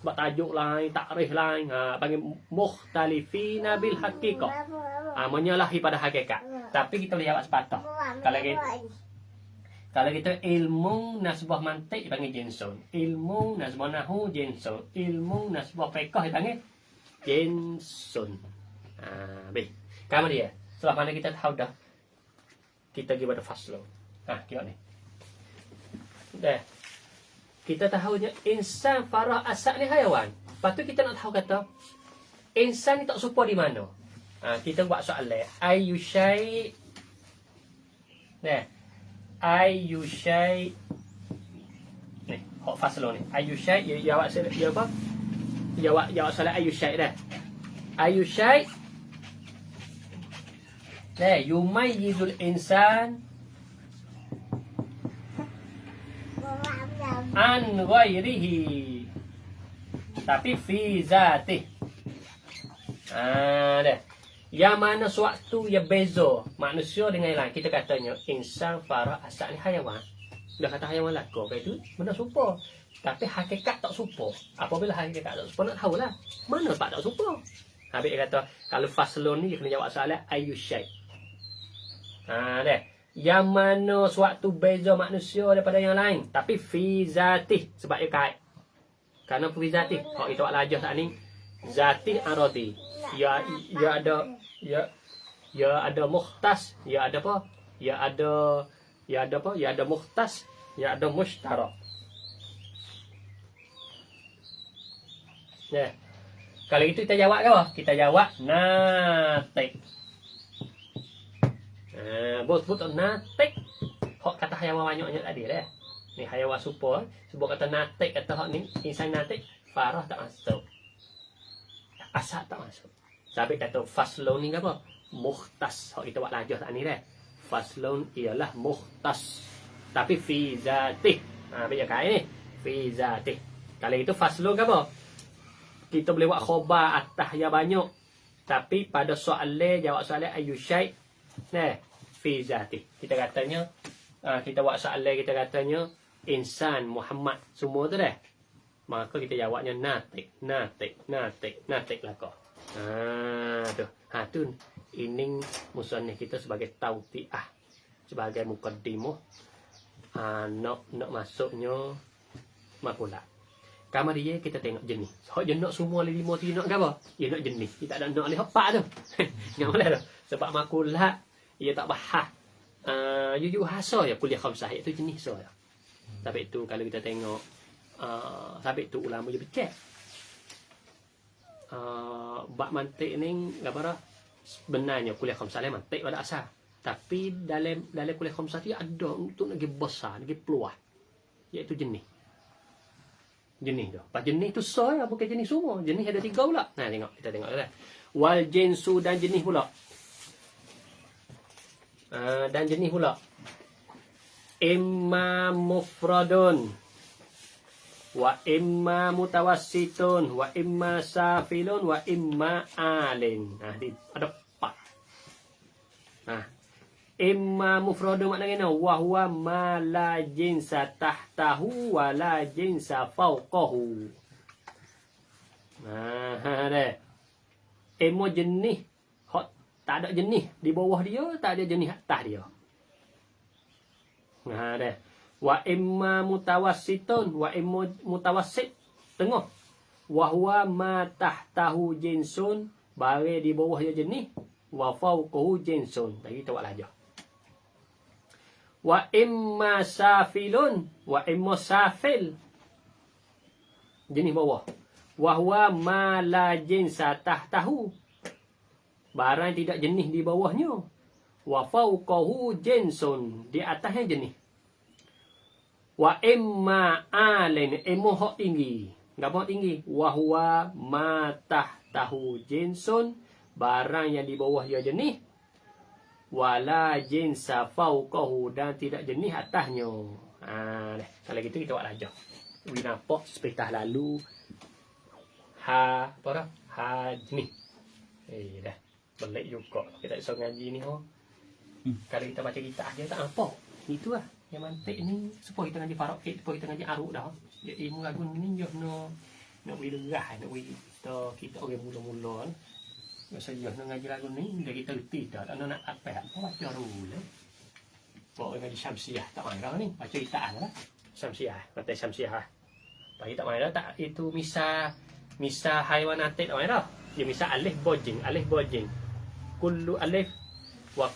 Sebab tajuk lain, takrif lain, panggil mukhtalifina bil haqiqah. Menyalahi pada hakikat. Tapi kita boleh jawab sepatah. Kalau kita ilmu nasbah mantiq dipanggil jinsun. Ilmu nasbah nahwu jinsun. Ilmu nasbah fiqh dipanggil jinsun. Baik. Kamu dia. Setelah mana kita tahu dah, kita pergi pada faslo. Tengok ni. Dah. Kita tahu je insan farah asad ni haiwan. Lepas tu kita nak tahu kata insan ni tak serupa di mana. Kita buat soalan. Ayyu syai'. Nah. Ayyu syai'. Ni, hok faslo ni. Ayyu syai' jawab apa? Jawab soalan ayyu syai' dah. Ayyu syai' yumayyizul insan an ghairihi. Tapi fi zatih. Dah. Yang mana suatu yang beza manusia dengan yang lain. Kita katanya insan farah asal ni haiwan. Dah kata haiwan lakor ke itu benda serupa. Tapi hakikat tak serupa. Apabila hakikat tak serupa nak tahulah mana sebab tak serupa. Habis dia kata kalau faslun ni dia kena jawab soalan ayyu syai'. Dah. Yang mana suatu beza manusia daripada yang lain. Tapi fi zatih. Sebab dia kait. Kerana fi zatih. Kalau kita buat lajah saat ni. Zatih aradi. Ya ada mukhtas. Ya ada apa? Ya ada mukhtas. Ya ada mushtarak. Nah. Kalau itu kita jawab apa? Kita jawab natik. Bot natik hok kata hayawan banyaknya tadi dah. Ni hayawan super, sebut kata natik kata hok ni insan natik, farah tak masuk. Asal tak masuk. Sampai kata faslun ni apa? Mukhtas. Hok kita buat lajah tak ni dah. Faslun ialah mukhtas. Tapi fi zatih. Bila kain ni fi zatih. Kalau itu faslun ke apa? Kita boleh buat khobar atas yang banyak. Tapi pada soalan jawab soalan ayyusyai nah fi zatih. Kita katanya kita buat soalan kita katanya insan Muhammad semua tu dah. Maka kita jawabnya natik lah kau. Tu. Tu ini musannif kita sebagai tautiah, sebagai mukaddimah. Nak masuknya makulah. Kamar dia kita tengok jenis. Hak je nak semua 5 tu nak ke apa? Dia nak jenis. Kita tak ada nak lihat pak tu. Yang boleh tu. Sebab makulah ia tak bahas. Jujur hasa ya kuliah khamsah itu jenis so ya. Tapi itu kalau kita tengok sampai itu ulama je becek. Bab mantik ni apa sebenarnya kuliah khamsah le mantik pada asal. Tapi dalam kuliah khamsah tu ada untuk lagi besar, lagi peluang. Iaitu jenis. Jenis tu. Pas jenis tu soal bukan jenis semua. Jenis ada 3 pula. Nah tengok, kita tengok dah. Wal jinsu dan jenis pula. Dan jenis pula. Imma mufradun wa imma mutawassitun wa imma safilun wa imma alin. Nah, ada 4. Imma mufradun maknanya wa huwa ma la jinsa tahtahu wa la jinsa fawqahu. Dah. Imma jenis hak tak ada jenis di bawah dia, tak ada jenis atas dia. Dah. Wa imma mutawassitun wa imma mutawassit tengah. Wa huwa ma tahtahu jinsun, bare di bawah dia jenis, wa fawqahu jinsun. Tadi kita buat aja. Wa imma safilun wa imma safil. Jenis bawah. Wa huwa ma la jinsa tahtahu. Barang tidak jenis di bawahnya. Wa fawqahu jinsun, di atasnya jenis. Wa imma alin, imma hak tinggi. Gapo tinggi? Wa huwa ma tahtahu jinsun, barang yang di bawah dia jenis. Wala jinsa fawqahu, dan tidak jenis atasnya. Kalau gitu kita buat aja. We nampak sepetah lalu apa dah? Jenis. Dah. Belik juga. Kita iso ngaji ni Kalau kita baca kitab aja tak nampak. Itu lah. Yang mantik ni supaya kita ngaji faraq, supaya kita ngaji aruk dah. Jadi ilmu lagu ni yo nak wilerah, nak kita orang mula-mula. Saya nak ngaji lagu ni, dah kita reti dah. Tak nak apa. Baca dulu. Bawa ngaji Syamsiah. Tak main dah ni. Baca kitab lah. Syamsiah. Kata Syamsiah. Bagi tak main dah. Tak, itu misa haiwan atik tak main dah. Dia misa alif bojing. Kullu alif. Wa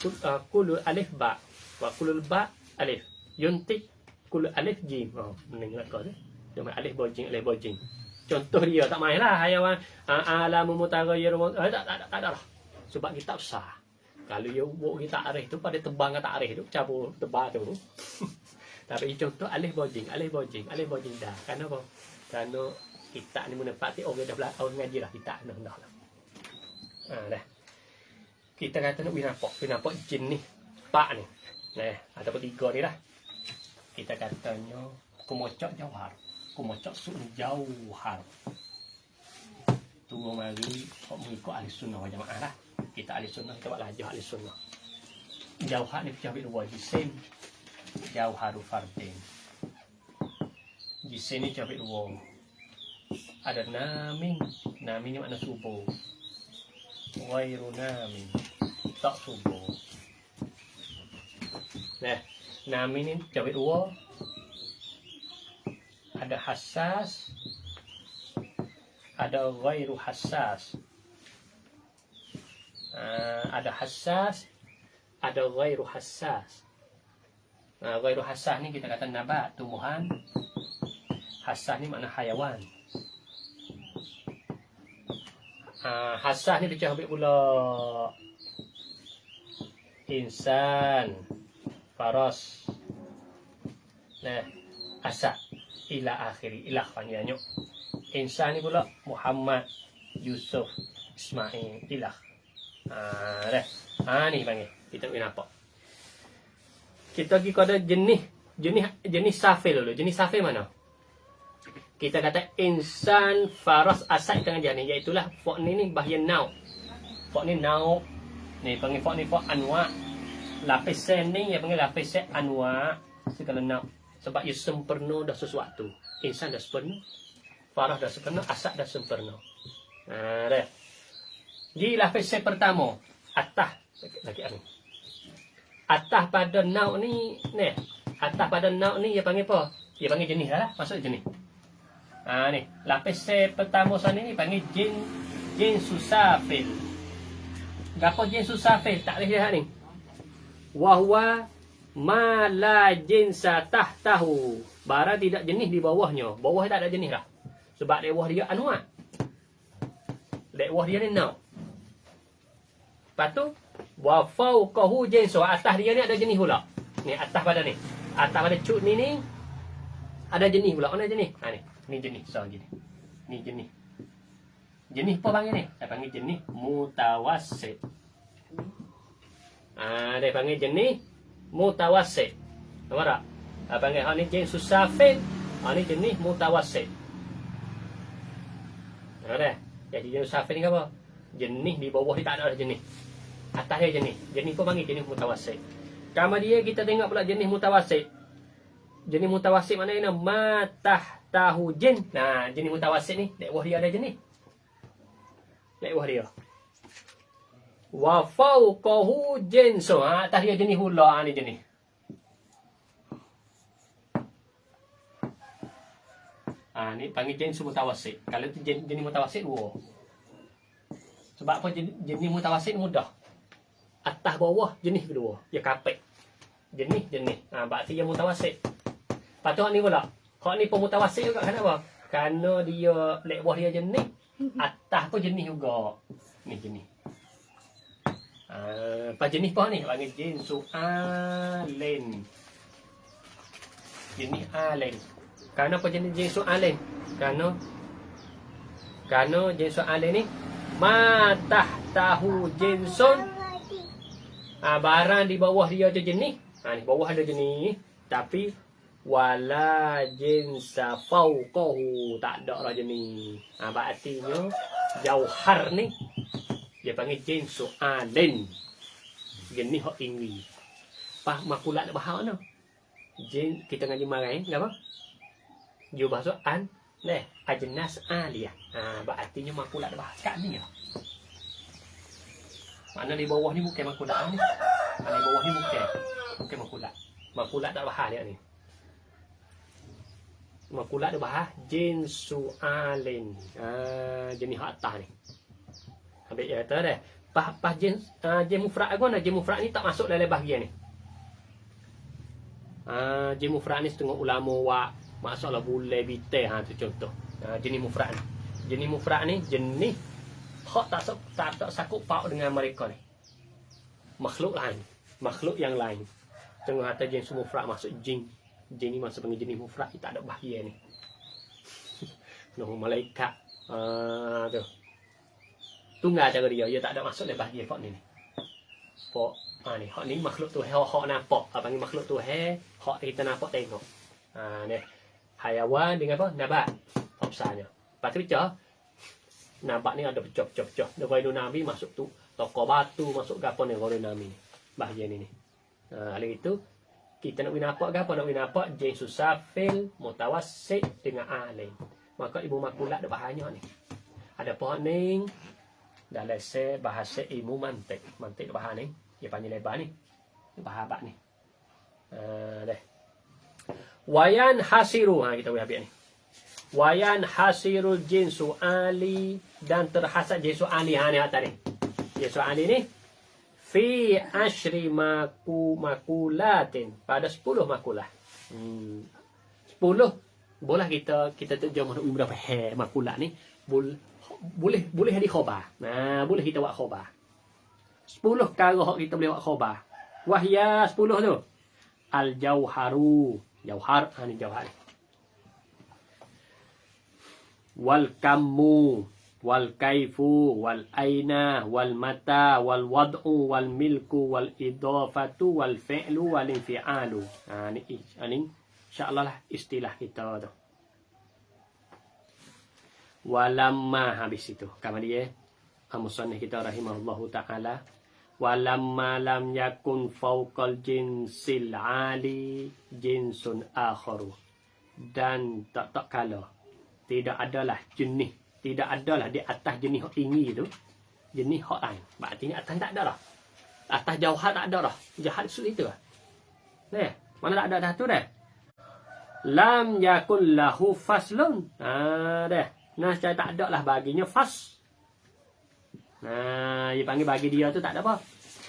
kullu alif ba. Wa kullu ba alif. Yuntik. Kullu alif jim. Mendengar kau tu. Dia main alif bojing. Contoh dia tak main lah hayawan alamu mutaghayyir tak ada lah. Sebab kitab sah. Kalau dia buat kita arif tu pada tebang kata arif tu cabur tebal tu. Tapi contoh alif bojing dah. Kenapa? Kerana kitab ni menepati orang dah belajar orang ngaji lah kitab dah lah. Dah. Kita kata nak binampak jin ni pak ni. Ataupun 3 ni lah. Kita katanya kumocok jauhar. Kumocok jauhar. Tunggu mari mengikut ahli sunnah wal jamaah lah. Kita ahli sunnah, kita buat lajah ahli sunnah. Jauhar ni pecah bil jisim. Jauharu fardin. Jisim ni pecah bil ada namin. Namin ni makna subuh. Wairu namin. Tak subuh. Namin ni pecah bil ada hassas, ada ghairu hassas. Ada hassas, ada ghairu hassas. Ghairu hassas ni kita kata nabat, tumbuhan. Hassas ni makna hayawan. Hassas ni pecah pula insan, faras, Nah, asa ila akhiri ilah panggilannya. Insan ni pula Muhammad, Yusuf, Ismail, ilah. Dah. Ni panggil. Kita kena apa? Kita pergi kepada jenis safil dulu. Jenis safil mana? Kita kata insan faras asal tengah jalan ni, iaitulah fok ni bahagian nau. Fok ni nau. Ni panggil fok ni fok anwa. Lapisan ni yang panggil lapisan anwa segala nau. Sebab ia sempurna dah sesuatu. Insan dah sempurna. Farah dah sempurna, asal dah sempurna. Dah. Di lapisan pertama, atah lagi ni. Atah pada nau ni, atah pada nau ni dia panggil apa? Dia panggil jenis lah, maksud jenis. Ni, lapisan pertama sana ni panggil jin susafil. Gapo jin susafil? Tak boleh lihat ni. Wahwa ma la jinsa tahtahu. Barang tidak jenis di bawahnya. Bawah tak ada jenis dah. Sebab di bawah dia anwa. Di bawah dia ni nau. Lepas tu wa fawqahu jinsu. Atas dia ni ada jenis pula. Ni atas pada ni. Atas pada cut ni ada jenis pula. Mana jenis? Ni jenis. So jenis. Ni jenis. Jenis apa panggil ni? Saya panggil jenis mutawassit. Dia panggil jenis mutawassit. Nampak tak? Panggil ni jenis susafil. Ni jenis mutawassit. Dah. Jadi jenis susafil ni apa? Jenis di bawah ni tak ada jenis. Atas dia jenis. Jenis pun panggil jenis mutawassit. Kemudian kita tengok pula jenis mutawassit. Jenis mutawassit mana ni? Matah tahu jin. Nah, jenis mutawassit ni, di bawah dia ada jenis. Di bawah dia. Wa fawqahu jinsu. Atas dia jenis pula ni jenis. Ni panggil jenis mutawassit. Kalau tu jenis mutawassit dua. Sebab apa jenis mutawassit mudah. Atas bawah jenis kedua. Dia kapek. Jenis. Berarti dia mutawassit. Patut ni pula. Hak ni pun mutawassit juga. Kenapa? Kerana dia lek bawah dia jenis. Atas pun jenis juga. Ni jenis. Apa jenis apa ni? Panggil jinsu alen. Jenis alen. Kerana apa jenis jinsu alen? Kerana jinsu alen ni matah tahu jinsun. Barang di bawah dia je jenis. Ni bawah ada jenis. Tapi wala jinsa fauqahu. Tak ada lah jenis. Berartinya jauhar ni dia panggil jinsu alen. Jenis hak tinggi. Makulat bahasa mana? Jin kita ngaji marai, apa? Dia bahasa ajnas aliyah. Berartinya makulat bahasa kat ni lah. Mana di bawah ni bukan makulat ni. Di bawah ni bukan makulat. Makulat tak bahas dia ni. Makulat dia bahas jinsu alen. Jenis hak atas ni. Habis dia kata dah. Pas jin mufrad aku nak jin mufrad ni tak masuk dalam bahagian ni. Jin mufrad ni setengah ulama wak masalah bulai bitai tu contoh. Jenis mufrad ni. Jenis mufrad ni jenis hak tak sakup pauk dengan mereka ni. Makhluk lain, makhluk yang lain. Tengok kata jin mufrad masuk jin. Jin ni masuk panggil jenis mufrad, tak ada bahagian ni. Malaikat. Tu. Tunggal cara dia tak ada masuk dalam bahagian hak ni. Pok ni hak ni makhluk tu hak nampak. Panggil makhluk tu hak kita nampak tengok. Ni hayawan dengan apa? Nabat. Opsanya. Lepas tu pecah. Nabat ni ada pecah-pecah. Dia Nabi masuk tu toko batu, masuk gapo ni orang Nabi ni. Bahagian ni. Lalu itu kita nak nampak gapo? Nak nampak jin susafil, mutawassit dengan alim. Maka ibu makulat ada bahanya ni. Ada pohon ni dalam bahasa ilmu mantik. Mantik bahasa ni. Dia panggil lebar ni. Bahasa abad ni. Dah. Wayan hasiru. Kita boleh habis ni. Wayan hasirul jinsu ali. Dan terhasat jinsu ali. Ni atas ni. Jinsu ali ni. Fi ashri makulatin. Pada 10 makulah. 10. Boleh kita terjemah berapa makulah ni. Boleh di khobar. Boleh kita buat khobar. 10 perkara hak kita boleh buat khobar. Wahya 10 tu. Al-jauharu. Jauhar, ni jauhar. Wal kammu, wal kaifu, wal aina, wal mata, wal wad'u, wal milku, wal idafatu, wal fi'lu, wal infi'alu. Ni insya-Allah lah istilah kita tu. Walamma, habis itu. Kemudian musannif kita rahimahullahu ta'ala. Walamma lam yakun fawqal jinsil ali jinsun akharu. Dan tak kala tidak adalah jenis, tidak adalah di atas jenis hak tinggi tu jenis hak lain. Maksudnya atas tak ada dah. Atas jauhar tak ada dah. Jahat su itu lah. Mana tak ada dah tu dah. Lam yakun lahu faslun. Dah. Nah, saya tak ada lah baginya fas. Nah, dia panggil bagi dia tu tak ada apa.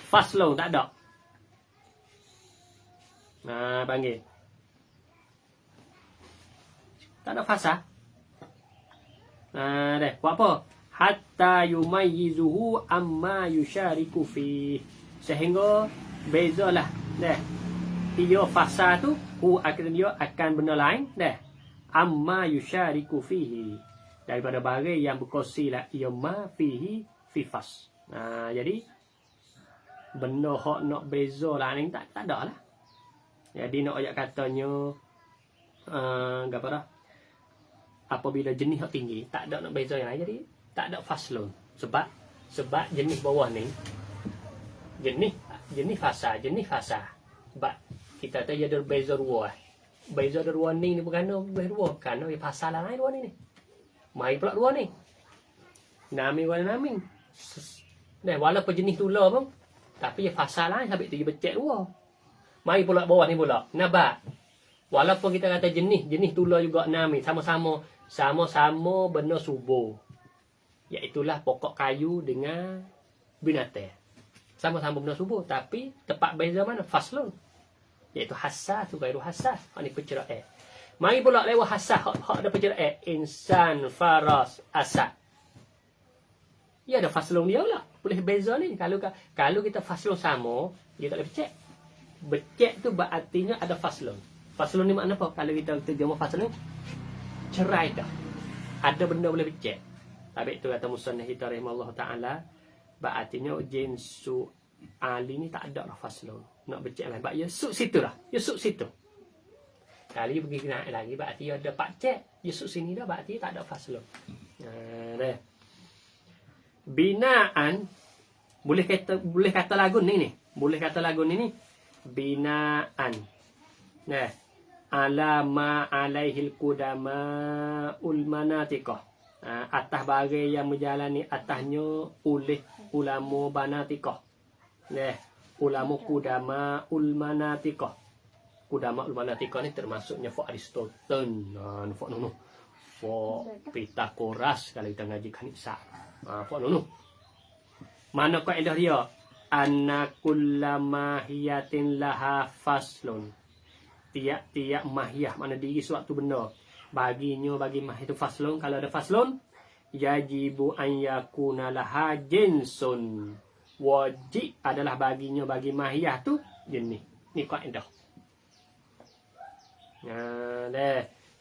Faslun tak ada. Nah, panggil. Tak ada fasa. Dah. Buat apa? Hatta yumayyizuhu amma yusyariku fi. Sehingga bezalah. Dah. Dia fasa tu, dia akan benda lain. Dah. Amma yusyariku fihi. Daripada bagai yang berkongsi lah. Ia ma fihi fi fas. Jadi, benda hak nak beza lah ni tak ada lah. Jadi nak ayat katanya, apa dah? Apabila jenis hak tinggi, tak ada nak beza yang lain. Jadi, tak ada faslun. Sebab jenis bawah ni, jenis fasa. Sebab kita tu ada beza dua. Beza dua ni bukan beza dua. Kerana fasa lah lain dua ni. Mai pula dua ni. Nami wala nami. Walaupun jenis tular pun, tapi fasa lain sampai tu dia becek dua. Mai pula bawah ni pula. Nabat. Walaupun kita kata jenis tular juga nami. Sama-sama benda subur. Iaitulah pokok kayu dengan binatang. Sama-sama benda subur. Tapi tempat beza mana? Faslun. Iaitu hassas tu gairu hassas. Ini penceraian. Mari pula lewat hassas. Hak ada penceraian. Insan, faras, asad. Ya ada faslun dia pula. Boleh beza ni. Kalau kita faslun sama, dia tak boleh becek. Becek tu berartinya ada faslun. Faslun ni makna apa? Kalau kita terjemah faslun, cerai dah. Ada benda boleh becek. Tapi itu kata musannif kita rahimahullah ta'ala, berartinya jinsu ali ni tak ada lah faslun. Nak becek lain. Sebab dia suk situ lah. Dia suk situ. Kali pergi kena lagi, berarti dia ada pak cek. Dia suk sini dah, berarti tak ada faslun. Dah. Binaan, boleh kata lagu ni. Boleh kata lagu ni. Binaan. Nah. Alama alaihil kudama ulmanatikah. Atas bagai yang menjalani atasnya oleh ulama banatikah. Ulama kudama ulmanatikah. Kudama ulmanatikah ni termasuknya Fok Aristotle. Fok Nunu. Fok Pythagoras kalau kita ngaji kanisah. Fok Nunu. Mana kaedah dia? Anna kullama hiyatin laha faslun. Tiap-tiap mahiyah, mana diri suatu benda. Bagi mahiyah itu faslun. Kalau ada faslun, yajibu an yakuna laha jinsun. Wajib adalah bagi mahiyah tu jenis. Ni kaedah.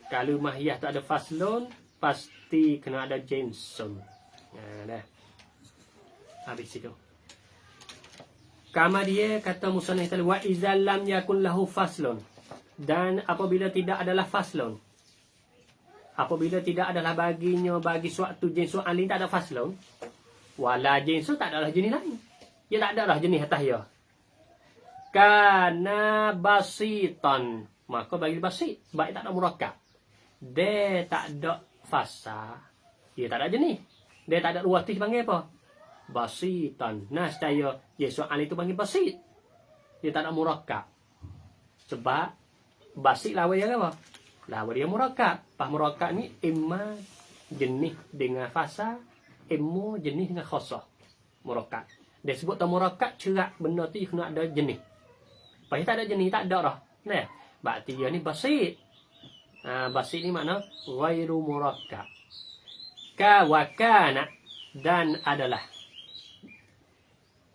Kalau mahiyah tu ada faslun, pasti kena ada jinsun. Habis itu. Kama dia kata musannif wa izal lam yakun lahu faslun. Dan apabila tidak adalah faslun, apabila tidak adalah bagi suatu jenis soal tak ada faslun, wala jenis tak adalah jenis lain. Dia tak adalah jenis atas dia. Kana basitan, maka bagi basit, sebab tak ada murakkab. Dia tak ada fasa, dia tak ada jenis. Dia tak ada ruwati panggil apa? Basitan. Nah, saya soal itu panggil basit. Dia tak ada murakkab. Sebab basit lawan dia apa? Lawan dia murakkab. Pas murakkab ni imma jenis dengan fasa, imma jenis dengan khasah. Murakkab. Dia sebut tu murakkab cerak benda tu kena ada jenis. Pas tak ada jenis tak ada dah. Nah, berarti dia ni basit. Basit ni makna ghairu murakkab. Ka wa kana dan adalah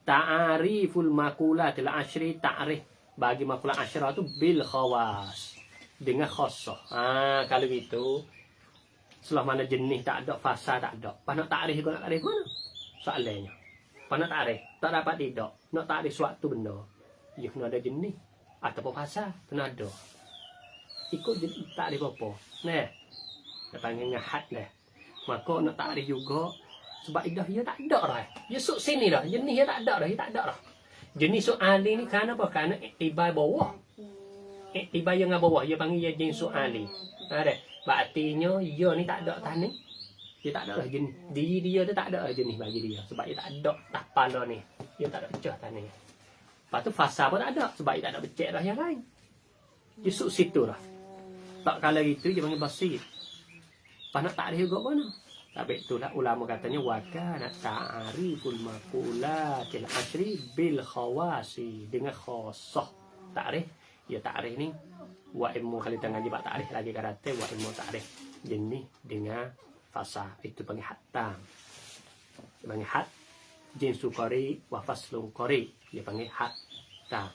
ta'ariful maqulatil asyri ta'rif bagi makulah asyra tu bil khawas. dengan khosoh. Kalau gitu selama mana jenis tak ada, fasa tak ada. Pas nak takrif kau nak takrif mana? Soalannya. Pas nak takrif tak dapat tidak. Nak takrif suatu benda. Ya kena ada jenis ataupun fasa kena ada. Ikut jenis takrif apa? Nah. Dia panggil ngahat lah. Maka nak takrif juga sebab idah dia tak ada dah. Dia suk sini dah. Jenis dia tak ada dah, dia tak ada dah. Jenis soali ni kerana apa? Kerana iktibar bawah. Iktibar yang bawah dia panggil dia jenis soali. Ada. Artinya dia ni tak ada tani. Dia tak ada lah jenis. Diri dia tu tak ada lah jenis bagi dia. Sebab dia tak ada tapala ni. Dia tak ada pecah tani. Lepas tu fasa pun tak ada. Sebab dia tak ada becek dah yang lain. Dia suk situ lah. Tak kala gitu dia panggil basir. Lepas nak takrif juga mana? Tapi itulah ulama katanya wakana ta'ariful maqulatil asri bil khawasi. Dengan khasah. Takrif. Ya takrif ni. Wa ilmu kali tengah jebak takrif lagi karate wa ilmu takrif jenis dengan fasa itu panggil hatam. Dia panggil hat jinsu qari wa faslun qari. Dia panggil hatam.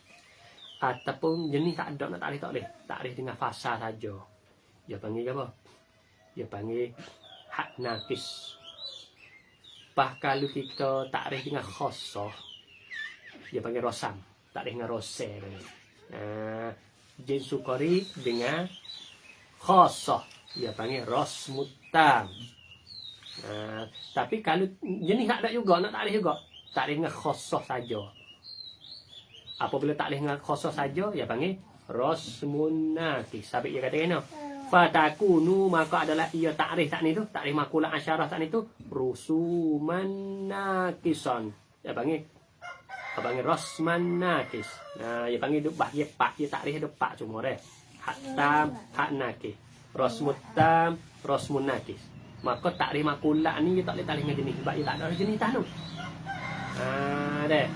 Ataupun jenis tak ada nak takrif tak boleh. Takrif dengan fasa saja. Dia panggil apa? Dia panggil hat naqis. Bah kalau kita takrif dengan khosoh dia panggil rosam. Takrif dengan rose. Jinsu qari dengan khosoh dia panggil rosmutam. Tapi kalau jenis tak ada juga nak takrif juga takrif dengan khosoh saja. Apabila takrif dengan khosoh saja dia panggil rosmunati. Sabit dia kata kena fatakunu maka adalah ia takrif tak ni tu takrif makulah asyarah tak ni tu rusuman naqisan. Dia panggil rosman nakis. Dia panggil duk bahaya pak. Dia takrif ada pak cuma deh. Hatam, hak nakis. Rosmutam, rosmun nakis. Maka takrif makulah ni dia tak boleh takrif dengan jenis. Sebab dia tak ada jenis tanu. Deh.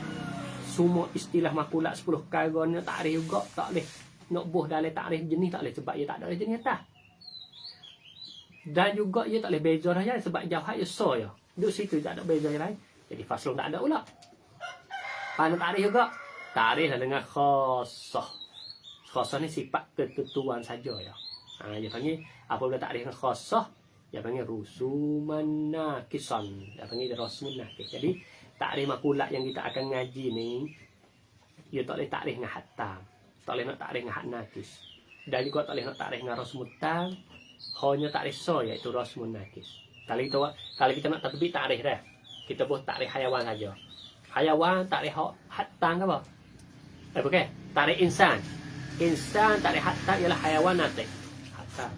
Semua istilah makulah 10 kali ni takrif juga tak boleh. Nak buh dalam takrif jenis tak boleh. Sebab dia tak ada jenis atas. Dan juga dia tak boleh beza dah ya. Sebab jauh dia so ya. Duk situ tak ada beza lain. Jadi faslun tak ada pula. Pada takrif juga. Takrif dengan khasah. Khasah ni sifat ketentuan saja ya. Dia panggil apabila takrif dengan khasah, dia panggil rusuman naqisan. Dia panggil rasmun naqis. Jadi takrif makulat yang kita akan ngaji ni, dia tak boleh takrif dengan hatam. Tak boleh nak takrif dengan hat naqis. Dan juga tak boleh nak takrif dengan rasmutan. Hanya takrif so iaitu rasmun naqis. Kalau kita nak tatbik takrif dah. Kita buat takrif hayawan saja. Hayawan takrif hatam ke apa? Bukan. Takrif insan. Insan takrif hatam ialah hayawan natik. Hatam.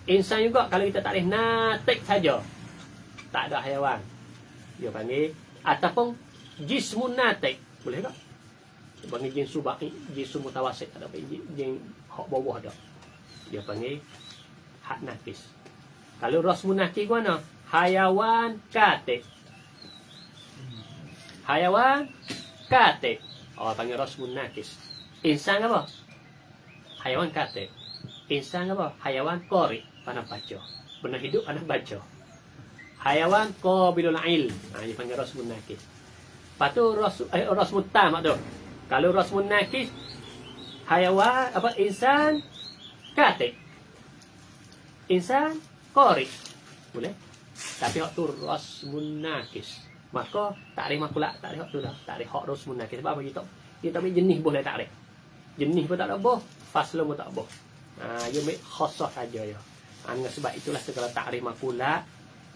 Insan juga kalau kita takrif natik saja. Tak ada hayawan. Dia panggil ataupun jismun natik. Boleh tak? Dia panggil jinsu baqi, jinsu mutawasit ada apa? Jin hak bawah ada. Dia panggil hak naqis. Kalau rasmun naqis mana? Hayawan katik. Hayawan katik. Panggil rasmun naqis. Insan apa? Hayawan katik. Insan apa? Hayawan qari, pandai baca. Benda hidup pandai baca. Hayawan qabilul il. Dia panggil rasmun naqis. Patu rasmun tam tu. Kalau rasmun naqis hayawan apa insan katik. Insan qari. Boleh? Tapi hak tu rasmun naqis. Maka takrif makulah takrif hak tu dah. Takrif hak rasmun naqis. Sebab apa kita tak jenis boleh takrif. Jenis pun tak ada boh, fasl pun tak boh. Dia ambil khasah saja ya. Sebab itulah segala takrif makulah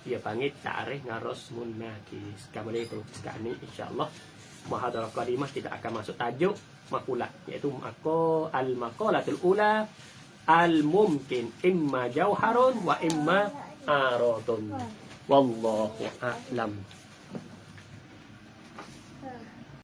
dia panggil takrif dengan rasmun naqis. Kembali itu sekarang ni insya-Allah muhadarah qadimah kita akan masuk tajuk makulah iaitu al-maqalatul ula al-mumkin imma jauharun wa imma aradun. Wallahu a'lam.